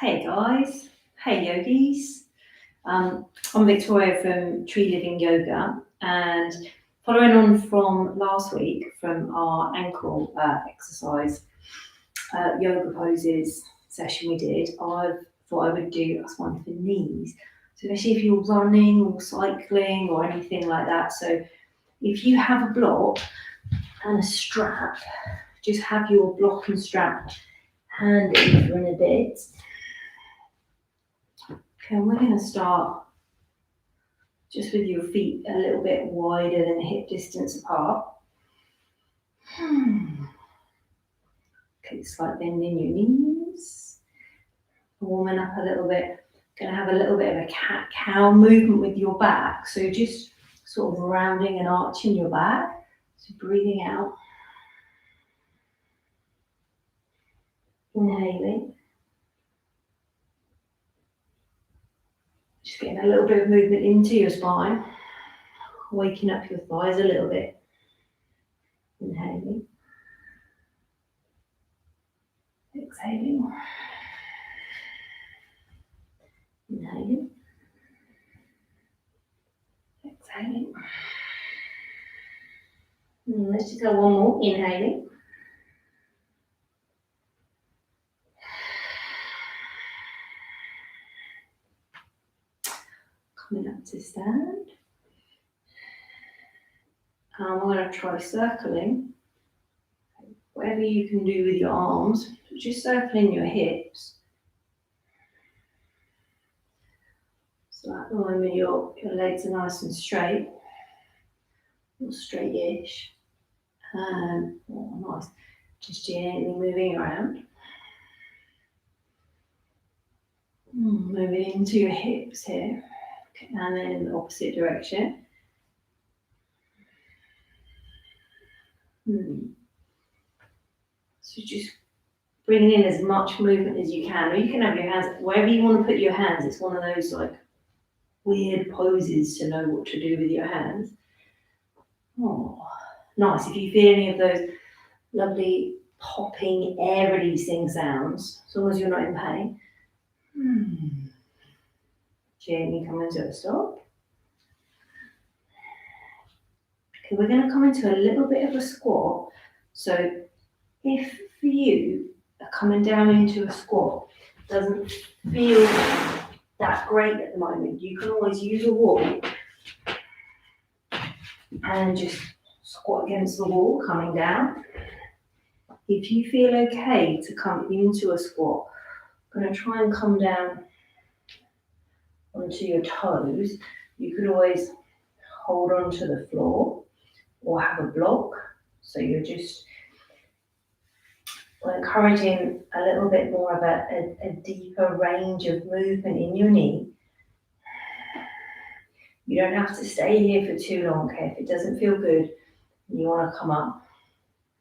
Hey guys, hey yogis. I'm Victoria from Tree Living Yoga, and following on from last week from our ankle exercise yoga poses session we did, I thought I would do one for knees. So especially if you're running or cycling or anything like that. So if you have a block and a strap, just have your block and strap handy for in a bit. Okay, we're going to start just with your feet a little bit wider than hip distance apart. Okay, slight bend in your knees. Warming up a little bit. Going to have a little bit of a cat-cow movement with your back. So just sort of rounding and arching your back. So breathing out. Inhaling. Just getting a little bit of movement into your spine. Waking up your thighs a little bit. Inhaling. Exhaling. Inhaling. Exhaling. Let's just go one more. Inhaling. Coming up to stand. And we're going to try circling. Whatever you can do with your arms, just circling your hips. So at the moment your legs are nice and straight, or straight-ish. And nice. Just gently moving around. Moving into your hips here. Okay, and then in the opposite direction. So just bringing in as much movement as you can. Or you can have your hands, wherever you want to put your hands. It's one of those like weird poses to know what to do with your hands. Oh, nice. If you feel any of those lovely popping air releasing sounds, as long as you're not in pain. Gently coming to a stop. Okay, we're going to come into a little bit of a squat. So if for you, coming down into a squat doesn't feel that great at the moment, you can always use a wall and just squat against the wall coming down. If you feel okay to come into a squat, I'm going to try and come down onto your toes. You could always hold onto the floor or have a block. So you're just encouraging a little bit more of a deeper range of movement in your knee. You don't have to stay here for too long, okay? If it doesn't feel good and you want to come up,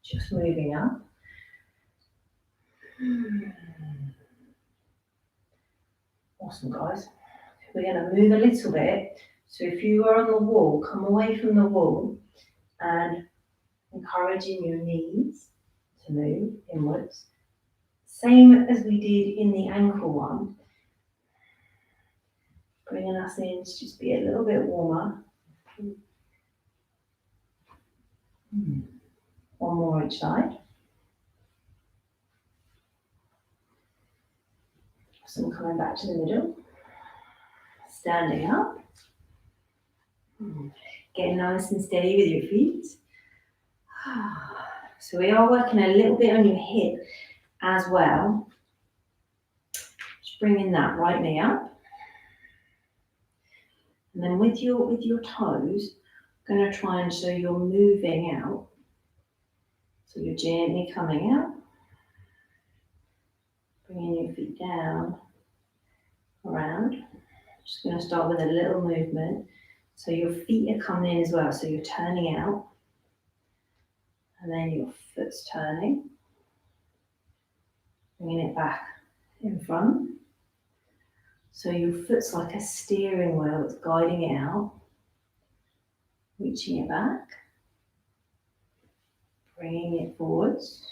just moving up. Awesome, guys. We're going to move a little bit. So if you are on the wall, come away from the wall and encouraging your knees to move inwards. Same as we did in the ankle one. Bringing us in to just be a little bit warmer. One more each side. So I'm coming back to the middle. Standing up. Getting nice and steady with your feet. So we are working a little bit on your hip as well. Just bringing that right knee up. And then with your toes, I'm going to try and show you're moving out. So you're gently coming out. Bringing your feet down, around. Just going to start with a little movement. So your feet are coming in as well. So you're turning out. And then your foot's turning. Bringing it back in front. So your foot's like a steering wheel that's guiding it out. Reaching it back. Bringing it forwards.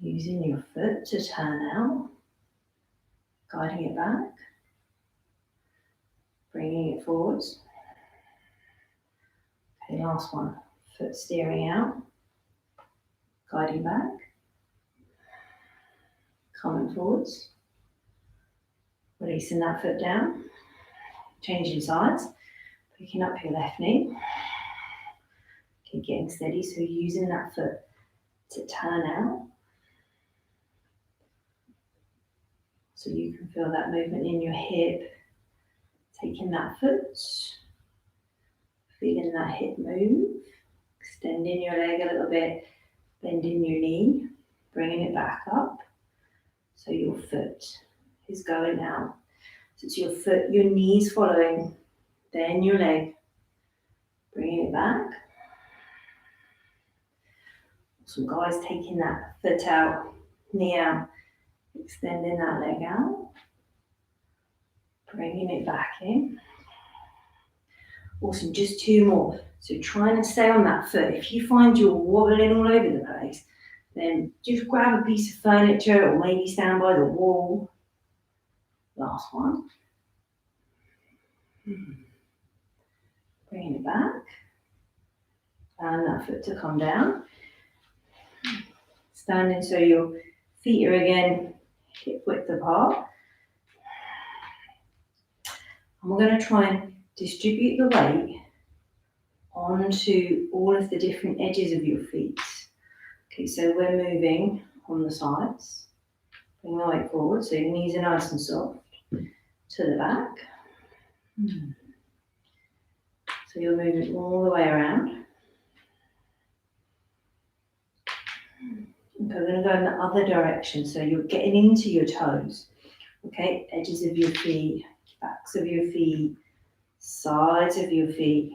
Using your foot to turn out. guiding it back, bringing it forwards. Okay, last one, foot steering out, guiding back, coming forwards, releasing that foot down, changing sides, picking up your left knee, okay, getting steady, so using that foot to turn out, so you can feel that movement in your hip, taking that foot, feeling that hip move, extending your leg a little bit, bending your knee, bringing it back up, so your foot is going out. So it's your foot, your knees following, then your leg, bringing it back. Some guys taking that foot out, knee out, extending that leg out, bringing it back in. Awesome, just two more. So trying to stay on that foot. If you find you're wobbling all over the place, then just grab a piece of furniture or maybe stand by the wall. Last one. Bringing it back. And that foot to come down. Standing so your feet are again hip width apart. And we're going to try and distribute the weight onto all of the different edges of your feet. Okay, so we're moving on the sides. Bring the weight forward so your knees are nice and soft. To the back. So you're moving all the way around. Okay, we're going to go in the other direction. So you're getting into your toes. Okay, edges of your feet, backs of your feet, sides of your feet.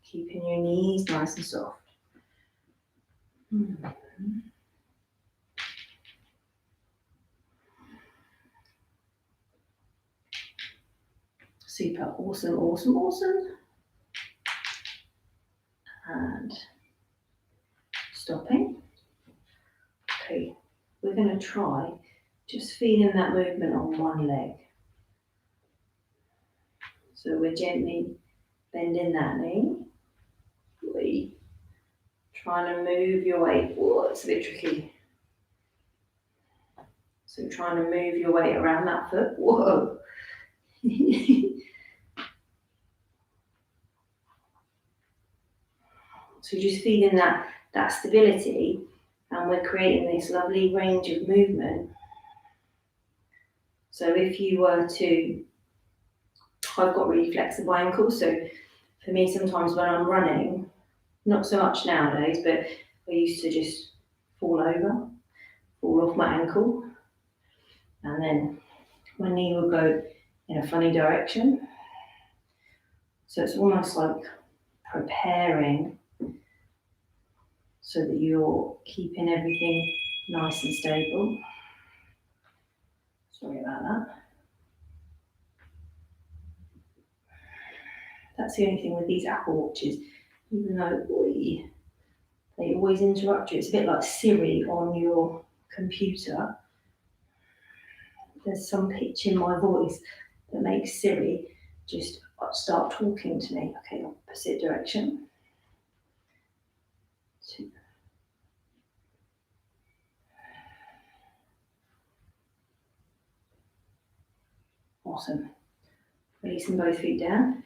Keeping your knees nice and soft. Super, awesome, awesome, awesome. And stopping. Okay, we're going to try just feeling that movement on one leg. So we're gently bending that knee. Trying to move your weight. Oh, it's a bit tricky. So trying to move your weight around that foot. Whoa. So just feeling that stability, and we're creating this lovely range of movement. So if you were to, I've got really flexible ankles, so for me sometimes when I'm running, not so much nowadays, but I used to just fall off my ankle, and then my knee would go in a funny direction. So it's almost like preparing so that you're keeping everything nice and stable. Sorry about that. That's the only thing with these Apple Watches, even though they always interrupt you. It's a bit like Siri on your computer. There's some pitch in my voice that makes Siri just start talking to me. Okay, opposite direction. 2. Awesome. Releasing both feet down.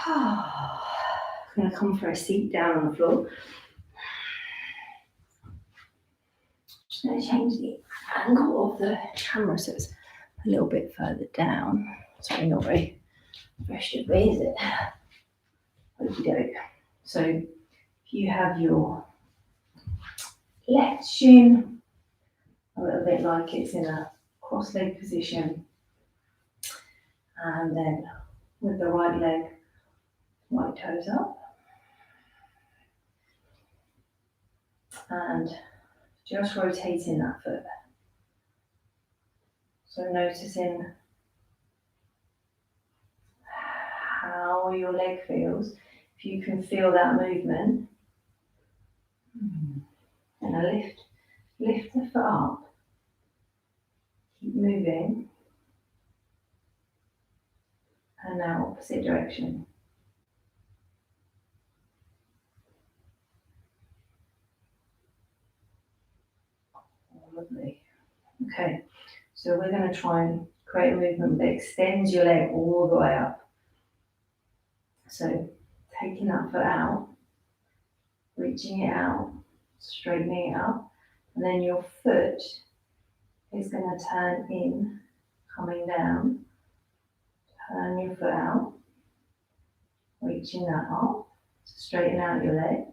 I'm going to come for a seat down on the floor. Just going to change the angle of the camera so it's a little bit further down. Sorry, not very fresh to be, is it? Okie doke. So if you have your left shin a little bit like it's in a cross-leg position, and then with the right leg, right toes up, and just rotating that foot. So noticing how your leg feels. If you can feel that movement, and I lift the foot up, keep moving, And now opposite direction. Lovely. Okay, so we're going to try and create a movement that extends your leg all the way up. So taking that foot out, reaching it out, straightening it up, and then your foot is going to turn in, coming down, turn your foot out, reaching that up, straighten out your leg,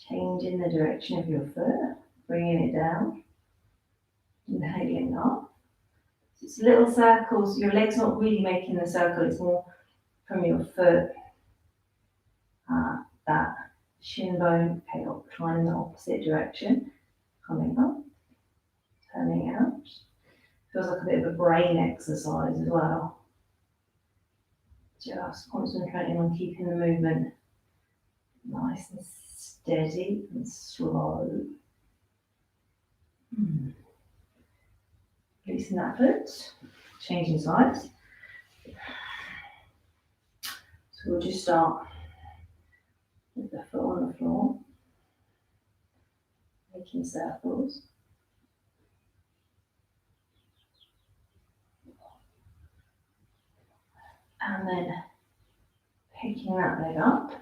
changing the direction of your foot, bringing it down, inhaling up. So it's little circles, your leg's not really making the circle, it's more from your foot, that shin bone, okay, trying in the opposite direction, coming up, turning out. Feels like a bit of a brain exercise as well. Just concentrating on keeping the movement nice and steady and slow. Releasing that foot, changing sides. So we'll just start with the foot on the floor, making circles. And then picking that leg up.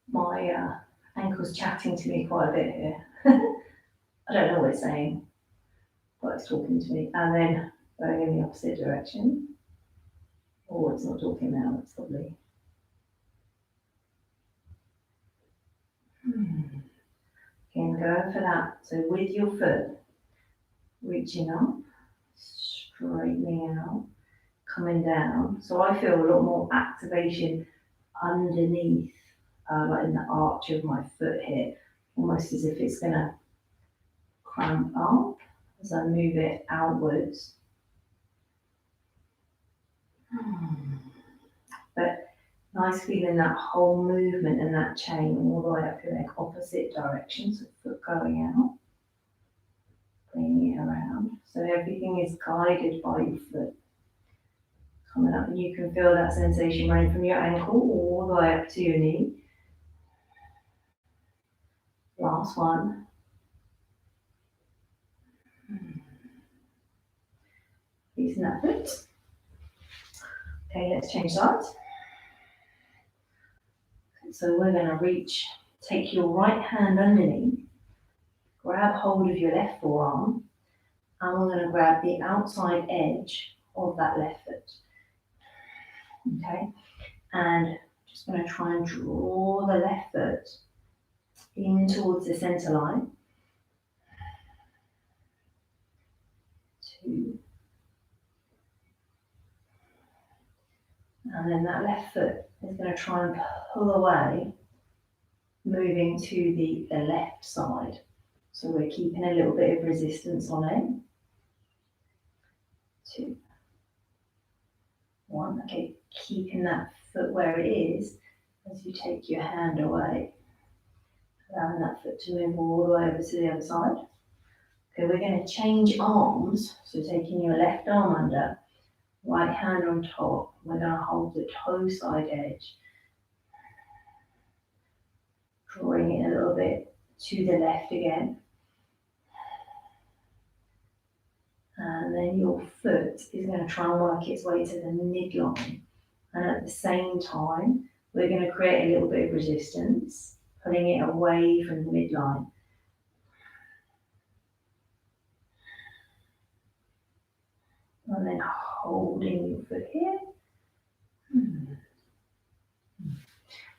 My ankle's chatting to me quite a bit here. I don't know what it's saying, but it's talking to me. And then going in the opposite direction. Oh, it's not talking now, it's lovely. Again, going for that. So with your foot, reaching up, straightening out, coming down. So I feel a lot more activation underneath, like in the arch of my foot here, almost as if it's gonna cramp up as I move it outwards. But nice feeling that whole movement and that chain all the way up your leg, opposite direction, so foot going out, bringing it around. So everything is guided by your foot. Coming up, and you can feel that sensation running from your ankle all the way up to your knee. Last one. Releasing that foot. Okay, let's change sides. So we're going to take your right hand underneath, grab hold of your left forearm, and we're going to grab the outside edge of that left foot. Okay, and just going to try and draw the left foot in towards the center line. 2. And then that left foot is going to try and pull away, moving to the left side. So we're keeping a little bit of resistance on it. 2, 1. Okay, keeping that foot where it is as you take your hand away. Allowing that foot to move all the way over to the other side. Okay, we're going to change arms. So taking your left arm under, right hand on top. We're going to hold the toe side edge. Drawing it a little bit to the left again. And then your foot is going to try and work its way to the midline. And at the same time, we're going to create a little bit of resistance, pulling it away from the midline. And then holding your foot here.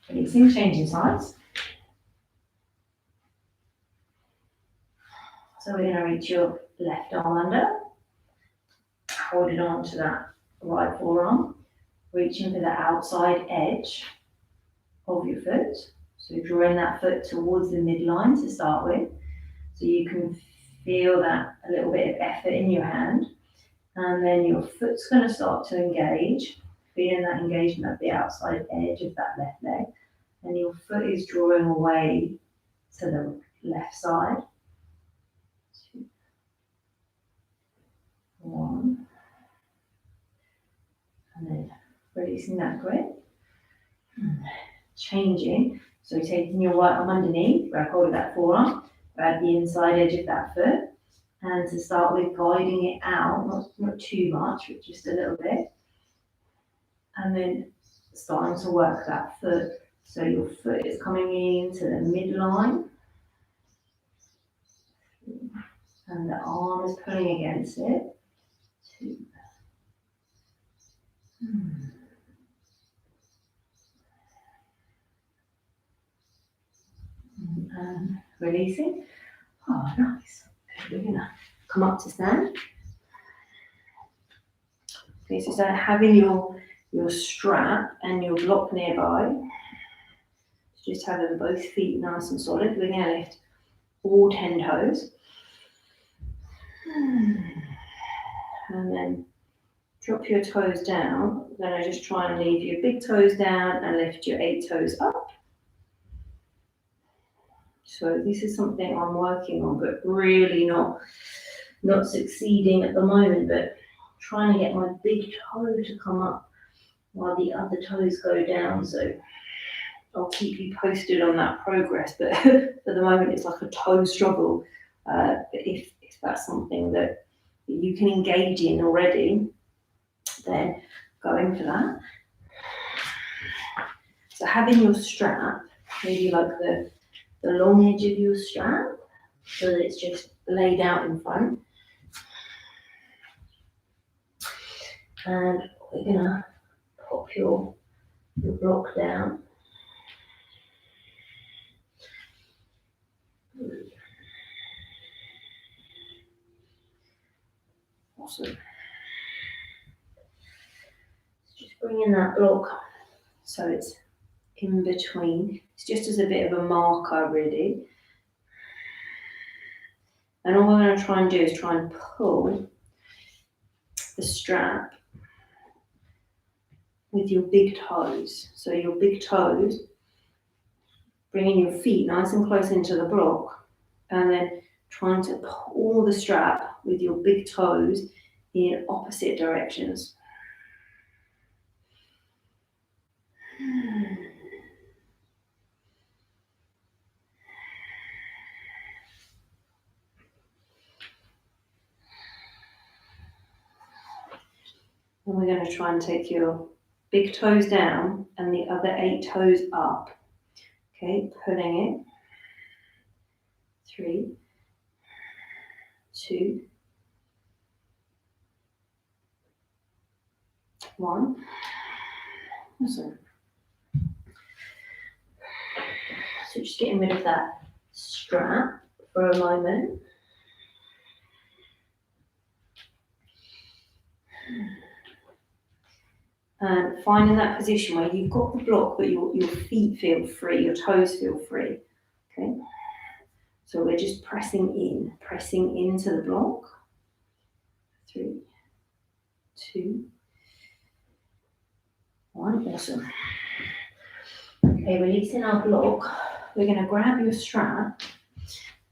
Releasing, changing sides. So we're going to reach your left arm under, holding on to that right forearm, reaching for the outside edge of your foot. So drawing that foot towards the midline to start with. So you can feel that a little bit of effort in your hand. And then your foot's going to start to engage, feeling that engagement at the outside edge of that left leg. And your foot is drawing away to the left side. 1. And then releasing that grip. Changing. So taking your right arm underneath, grab hold of that forearm, grab the inside edge of that foot. And to start with, guiding it out, not too much, but just a little bit. And then starting to work that foot. So your foot is coming into the midline. And the arm is pulling against it. 2. And releasing. Oh, nice. We're going to come up to stand. Okay, so start having your strap and your block nearby. Just having both feet nice and solid. We're going to lift all 10 toes. And then drop your toes down. Then I just try and leave your big toes down and lift your 8 toes up. So this is something I'm working on, but really not succeeding at the moment, but trying to get my big toe to come up while the other toes go down. So I'll keep you posted on that progress, but at the moment it's like a toe struggle. But if that's something that you can engage in already, then going for that. So having your strap, maybe like the long edge of your strap, so that it's just laid out in front. And we're gonna pop your block down. Awesome. Just bringing that block so it's in between. It's just as a bit of a marker, really. And all we're going to try and do is try and pull the strap with your big toes. So your big toes, bringing your feet nice and close into the block, and then trying to pull the strap with your big toes in opposite directions. And we're going to try and take your big toes down and the other 8 toes up. Okay, pulling it. 3, 2, 1. Awesome. So just getting rid of that strap for a moment. And finding that position where you've got the block, but your feet feel free, your toes feel free. Okay. So we're just pressing into the block. 3, 2, 1. Awesome. Okay, releasing our block. We're going to grab your strap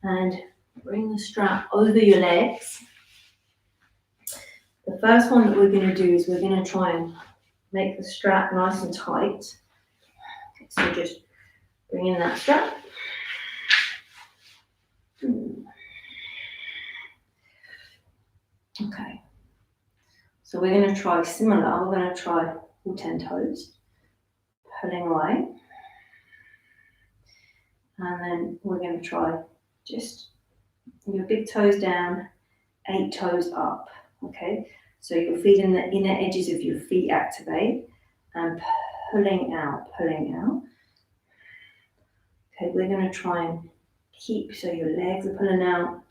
and bring the strap over your legs. The first one that we're going to do is we're going to try and make the strap nice and tight. Okay, so just bring in that strap. Okay. So we're going to try similar. We're going to try all 10 toes. Pulling away. And then we're going to try just your big toes down, 8 toes up. Okay. So you're feeling the inner edges of your feet activate and pulling out. Okay, we're going to try and keep, so your legs are pulling out,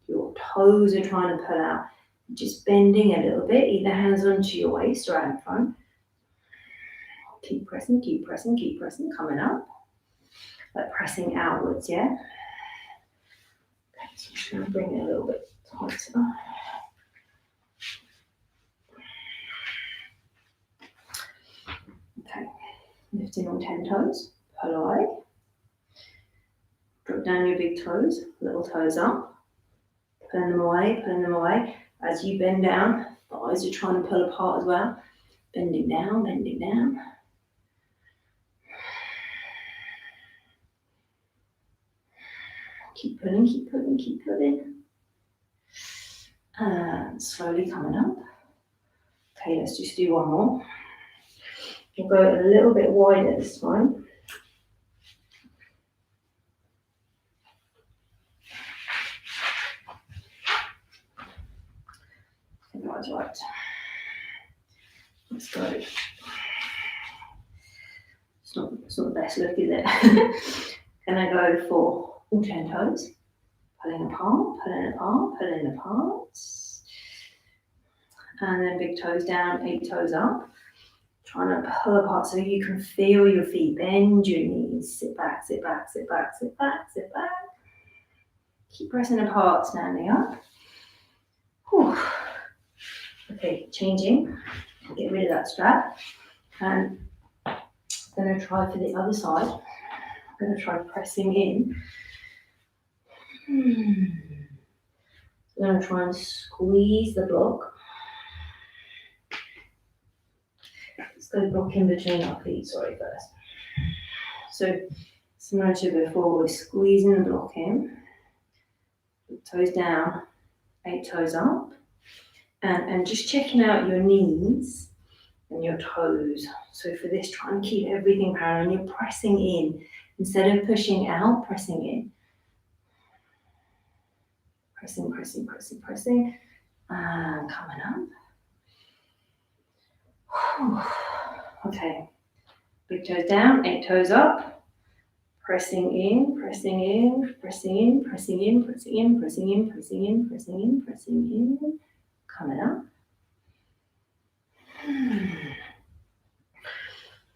your toes are trying to pull out, just bending a little bit, either hands onto your waist or out in front. Keep pressing, coming up, like pressing outwards, yeah? Okay, so I'm just going to bring it a little bit tighter. Okay, lifting all 10 toes, pull away. Drop down your big toes, little toes up, pulling them away, As you bend down, thighs are trying to pull apart as well. Bending down, bending down. Keep pulling, keep pulling, keep pulling. And slowly coming up. Okay, let's just do one more. We'll go a little bit wider this time. I think that's right. Let's go. It's not the best look, is it? Gonna go for all 10 toes. Pulling apart, pulling apart, pulling apart. And then big toes down, 8 toes up. Trying to pull apart so you can feel your feet. Bend your knees. Sit back, sit back, sit back, sit back, sit back. Keep pressing apart, standing up. Whew. Okay, changing. Get rid of that strap. And I'm going to try for the other side. I'm going to try pressing in. I'm going to try and squeeze the block. Let's go block in between our feet, sorry, first. So, similar to before, we're squeezing the block in. Toes down, 8 toes up. And just checking out your knees and your toes. So for this, try and keep everything parallel. And you're pressing in. Instead of pushing out, pressing in. Pressing, pressing, pressing, pressing. And coming up. Okay. Big toes down, 8 toes up. Pressing in, pressing in, pressing in, pressing in, pressing in, pressing in, pressing in, pressing in, pressing in. Coming up.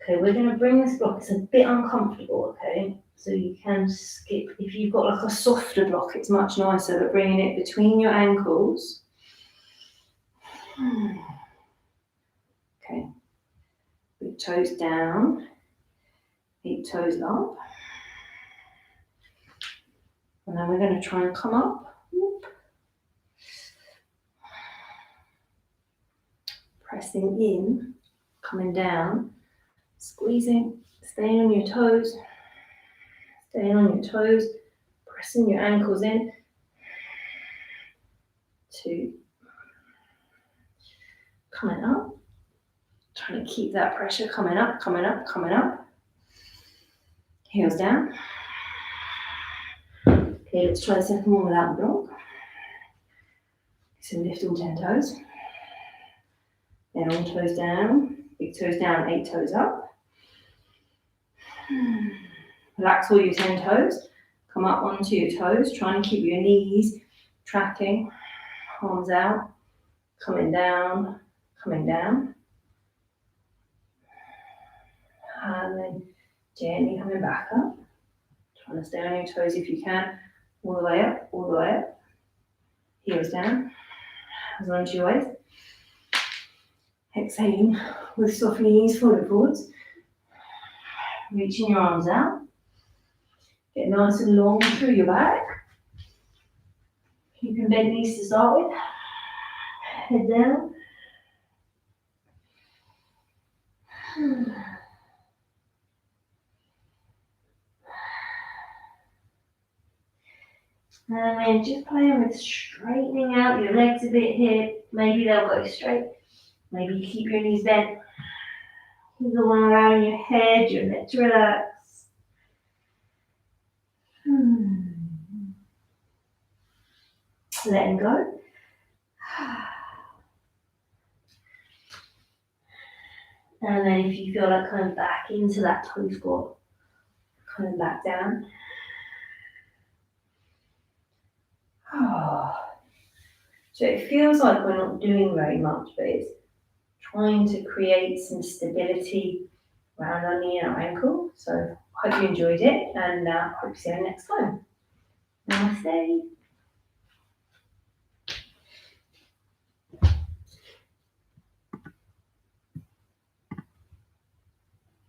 Okay, we're going to bring this block. It's a bit uncomfortable, okay? So you can skip. If you've got like a softer block, it's much nicer, but bringing it between your ankles. Okay. Big toes down. 8 toes up. And then we're going to try and come up. Pressing in, coming down, squeezing, staying on your toes, pressing your ankles in. 2, coming up, trying to keep that pressure coming up, coming up, coming up. Heels down. Okay, let's try the second one without the block. So lift all 10 toes. Then all toes down, big toes down, 8 toes up. Relax all your 10 toes. Come up onto your toes. Try and keep your knees tracking. Arms out. Coming down, coming down. And then gently coming back up. Trying to stay on your toes if you can. All the way up, all the way up. Heels down. Hands onto your waist. Exhaling with soft knees forwards. Reaching your arms out. Get nice and long through your back. You can bend knees to start with. Head down. And then just playing with straightening out your legs a bit here. Maybe they'll go straight. Maybe you keep your knees bent. Keep the one around your head, your neck to relax. Letting go. And then if you feel like coming back into that toe squat, coming back down. So it feels like we're not doing very much, but it's trying to create some stability around our knee and our ankle. So I hope you enjoyed it, and hope to see you next time. Namaste.